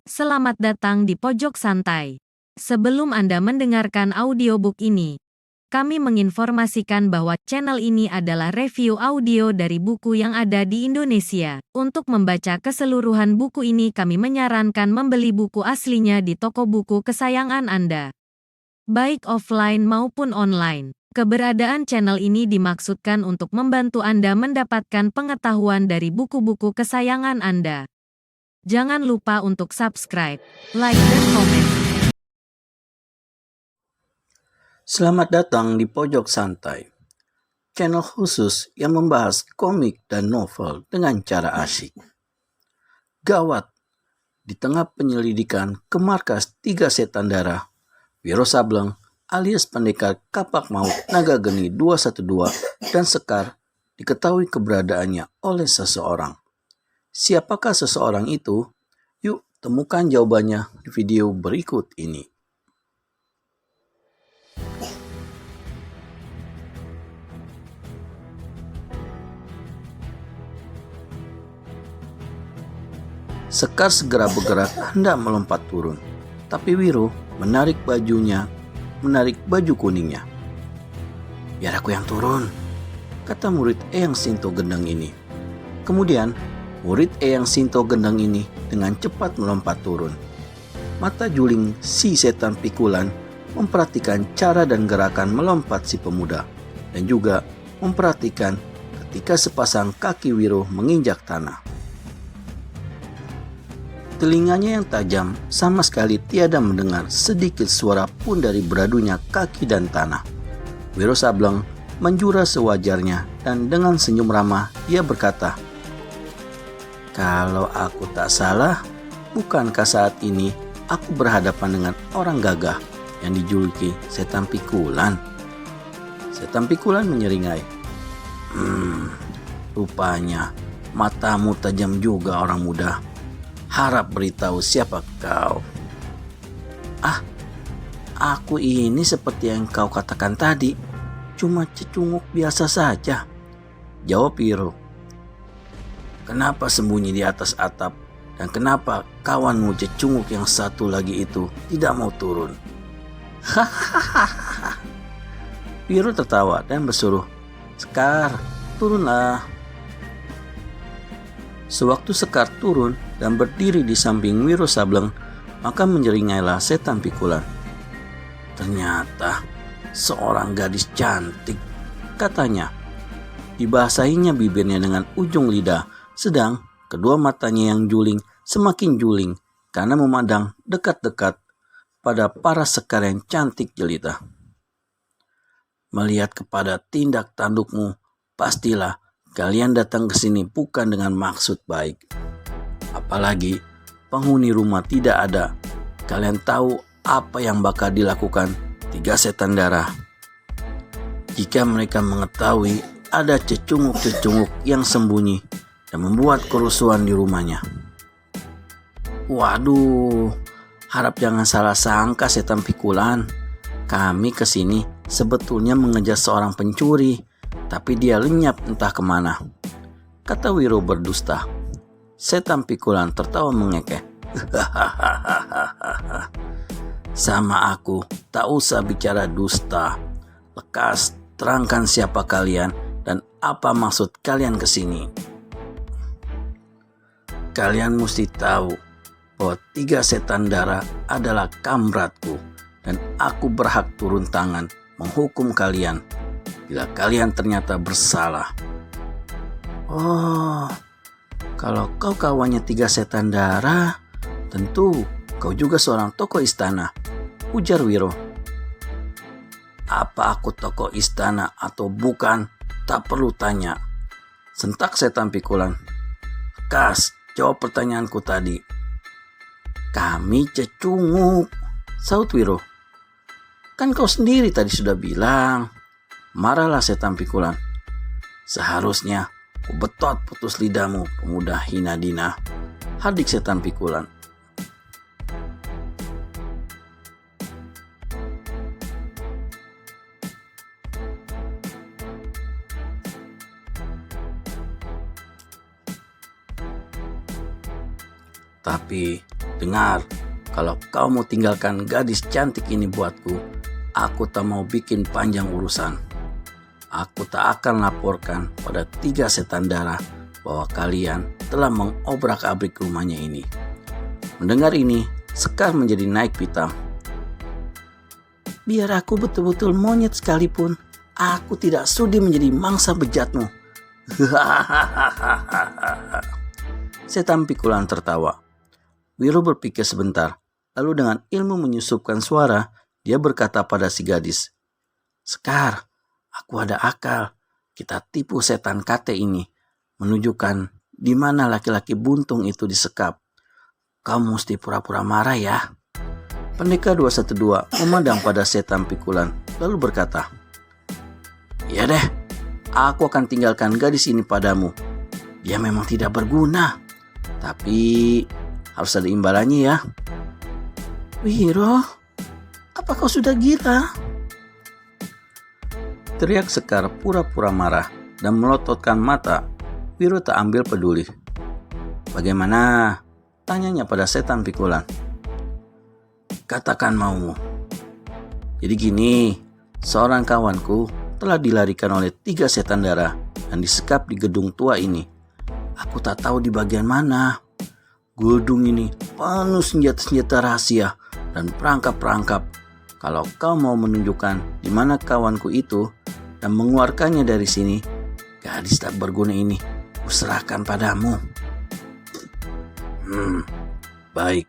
Selamat datang di Pojok Santai. Sebelum Anda mendengarkan audiobook ini, kami menginformasikan bahwa channel ini adalah review audio dari buku yang ada di Indonesia. Untuk membaca keseluruhan buku ini, kami menyarankan membeli buku aslinya di toko buku kesayangan Anda, baik offline maupun online. Keberadaan channel ini dimaksudkan untuk membantu Anda mendapatkan pengetahuan dari buku-buku kesayangan Anda. Jangan lupa untuk subscribe, like, dan komen. Selamat datang di Pojok Santai, channel khusus yang membahas komik dan novel dengan cara asyik. Gawat, di tengah penyelidikan ke markas 3 setan darah, Wiro Sableng alias pendekar kapak maut Naga Geni 212 dan Sekar diketahui keberadaannya oleh seseorang. Siapakah seseorang itu? Yuk temukan jawabannya di video berikut ini. Sekar segera bergerak hendak melompat turun, tapi Wiro menarik baju kuningnya. "Biar aku yang turun," kata murid Eyang Sinto Gendeng ini. Kemudian, murid Eyang Sinto Gendeng ini dengan cepat melompat turun. Mata juling si setan pikulan memperhatikan cara dan gerakan melompat si pemuda, dan juga memperhatikan ketika sepasang kaki Wiro menginjak tanah. Telinganya yang tajam sama sekali tiada mendengar sedikit suara pun dari beradunya kaki dan tanah. Wiro Sableng menjura sewajarnya dan dengan senyum ramah ia berkata, "Kalau aku tak salah, bukankah saat ini aku berhadapan dengan orang gagah yang dijuluki setan pikulan?" Setan pikulan menyeringai, "Rupanya matamu tajam juga, orang muda. Harap beritahu siapa kau." "Ah, aku ini seperti yang kau katakan tadi, cuma cecunguk biasa saja," jawab Wiro. "Kenapa sembunyi di atas atap dan kenapa kawanmu cecunguk yang satu lagi itu tidak mau turun?" "Hahaha." Wiro tertawa dan bersuruh, "Sekar, turunlah." Sewaktu Sekar turun dan berdiri di samping Wiro Sableng, maka menyeringailah setan pikulan. "Ternyata seorang gadis cantik," katanya. Dibasahinya bibirnya dengan ujung lidah, sedang kedua matanya yang juling semakin juling karena memandang dekat-dekat pada paras Sekar yang cantik jelita. "Melihat kepada tindak tandukmu, pastilah kalian datang ke sini bukan dengan maksud baik. Apalagi penghuni rumah tidak ada. Kalian tahu apa yang bakal dilakukan 3 setan darah jika mereka mengetahui ada cecunguk-cecunguk yang sembunyi dan membuat kerusuhan di rumahnya." "Waduh, harap jangan salah sangka setan pikulan. Kami kesini sebetulnya mengejar seorang pencuri, tapi dia lenyap entah kemana," kata Wiro berdusta. Setan pikulan tertawa mengekeh. "Sama aku, tak usah bicara dusta. Lekas terangkan siapa kalian dan apa maksud kalian kesini." "Kalian mesti tahu bahwa 3 setan darah adalah kamratku dan aku berhak turun tangan menghukum kalian bila kalian ternyata bersalah." "Oh, kalau kau kawannya 3 setan darah, tentu kau juga seorang tokoh istana," ujar Wiro. "Apa aku tokoh istana atau bukan, tak perlu tanya," sentak setan pikulan. "Kas, jawab pertanyaanku tadi." "Kami cecunguk," saut Wiro. "Kan kau sendiri tadi sudah bilang," marahlah setan pikulan. "Seharusnya ku betot putus lidahmu, pemuda hina dina," hardik setan pikulan. Tapi Dengar, kalau kau mau tinggalkan gadis cantik ini buatku, aku tak mau bikin panjang urusan. Aku tak akan laporkan pada 3 setan darah bahwa kalian telah mengobrak-abrik rumahnya ini. Mendengar ini, Sekar menjadi naik pitam. Biar aku betul-betul monyet sekalipun, aku tidak sudi menjadi mangsa bejatmu. Setan pikulan tertawa. Wiro berpikir sebentar, lalu dengan ilmu menyusupkan suara, dia berkata pada si gadis, Sekar, aku ada akal. Kita tipu setan kate ini, menunjukkan di mana laki-laki buntung itu disekap. Kau mesti pura-pura marah ya. Pendekar 212 memandang pada setan pikulan, lalu berkata, Ya deh, aku akan tinggalkan gadis ini padamu. Dia memang tidak berguna, tapi harus ada imbalannya ya. Wiro, apa kau sudah gila? Teriak Sekar pura-pura marah dan melototkan mata. Wiro tak ambil peduli. Bagaimana? Tanyanya pada setan pikulan. Katakan maumu. Jadi gini, seorang kawanku telah dilarikan oleh 3 setan darah dan disekap di gedung tua ini. Aku tak tahu di bagian mana. Gedung ini penuh senjata-senjata rahasia dan perangkap-perangkap. Kalau kau mau menunjukkan di mana kawanku itu dan mengeluarkannya dari sini, gadis tak berguna ini kuserahkan padamu. Baik.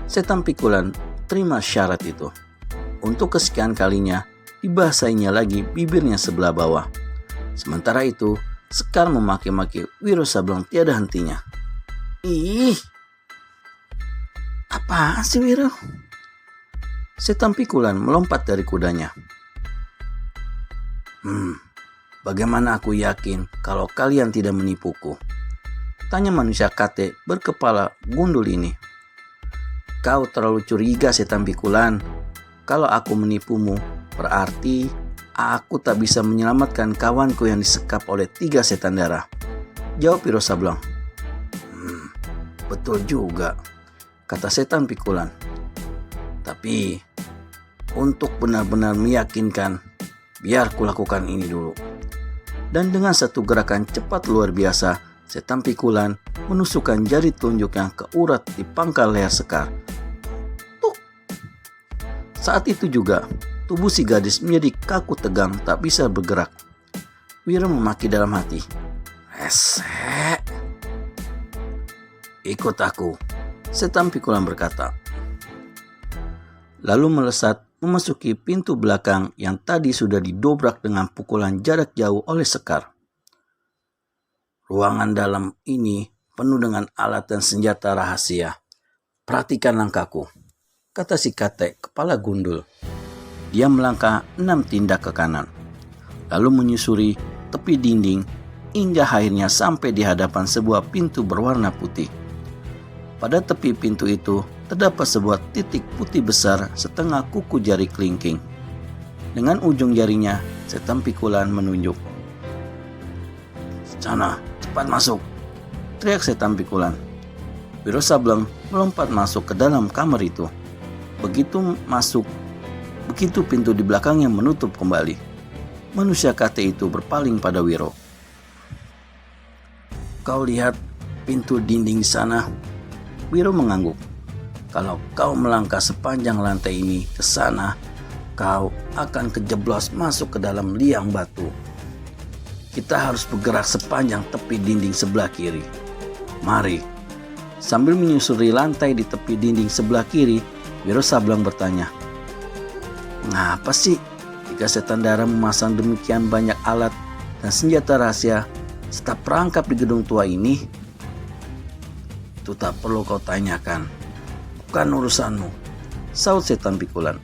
Setan pikulan terima syarat itu. Untuk kesekian kalinya, dibasainya lagi bibirnya sebelah bawah. Sementara itu, Sekar memaki-maki Wiro Sableng tiada hentinya. Ih, apaan sih Wiro? Setan pikulan melompat dari kudanya. Bagaimana aku yakin kalau kalian tidak menipuku? Tanya manusia kate berkepala gundul ini. Kau terlalu curiga setan pikulan. Kalau aku menipumu, berarti aku tak bisa menyelamatkan kawanku yang disekap oleh 3 setan darah. Jawab Wiro Sableng. Betul juga, kata setan pikulan. Tapi untuk benar-benar meyakinkan, biar kulakukan ini dulu. Dan dengan satu gerakan cepat luar biasa, setan pikulan menusukkan jari telunjuknya ke urat di pangkal leher Sekar. Tuk! Saat itu juga, tubuh si gadis menjadi kaku tegang tak bisa bergerak. Wiro memaki dalam hati. Resek! Ikut aku, setan pikulan berkata. Lalu melesat memasuki pintu belakang yang tadi sudah didobrak dengan pukulan jarak jauh oleh Sekar. Ruangan dalam ini penuh dengan alat dan senjata rahasia. Perhatikan langkahku, kata si kate kepala gundul. Dia melangkah 6 tindak ke kanan, lalu menyusuri tepi dinding hingga akhirnya sampai di hadapan sebuah pintu berwarna putih. Pada tepi pintu itu terdapat sebuah titik putih besar setengah kuku jari kelingking. Dengan ujung jarinya, setan pikulan menunjuk. Sana, cepat masuk, teriak setan pikulan. Wiro Sableng melompat masuk ke dalam kamar itu. Begitu pintu di belakangnya menutup kembali, manusia kate itu berpaling pada Wiro. Kau lihat pintu dinding di sana? Wiro mengangguk. Kalau kau melangkah sepanjang lantai ini ke sana, kau akan kejeblos masuk ke dalam liang batu. Kita harus bergerak sepanjang tepi dinding sebelah kiri. Mari. Sambil menyusuri lantai di tepi dinding sebelah kiri, Wiro Sableng bertanya, Ngapa sih 3 setan darah memasang demikian banyak alat dan senjata rahasia serta perangkap di gedung tua ini? Itu tak perlu kau tanyakan. Bukan urusanmu, saut setan pikulan.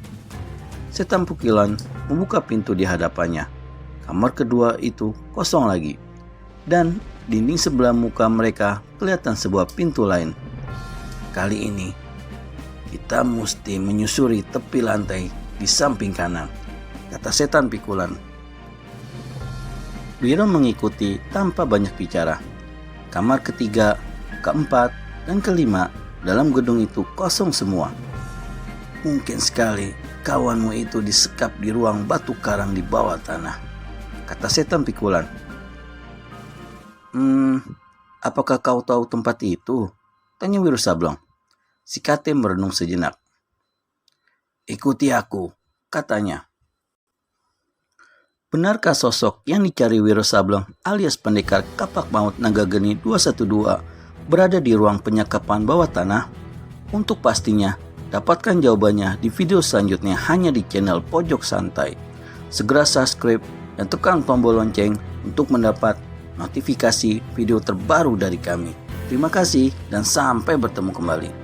Setan pikulan membuka pintu di hadapannya. Kamar kedua itu kosong lagi. Dan dinding sebelah muka mereka kelihatan sebuah pintu lain. Kali ini kita mesti menyusuri tepi lantai di samping kanan, kata setan pikulan. Wiro mengikuti tanpa banyak bicara. Kamar ketiga, keempat, dan kelima dalam gedung itu kosong semua. Mungkin sekali kawanmu itu disekap di ruang batu karang di bawah tanah, kata setan pikulan. Apakah kau tahu tempat itu? Tanya Wiro Sableng. Si Kate merenung sejenak. Ikuti aku, katanya. Benarkah sosok yang dicari Wiro Sableng alias pendekar kapak maut naga geni 212 berada di ruang penyekapan bawah tanah? Untuk pastinya, dapatkan jawabannya di video selanjutnya hanya di channel Pojok Santai. Segera subscribe dan tekan tombol lonceng untuk mendapat notifikasi video terbaru dari kami. Terima kasih dan sampai bertemu kembali.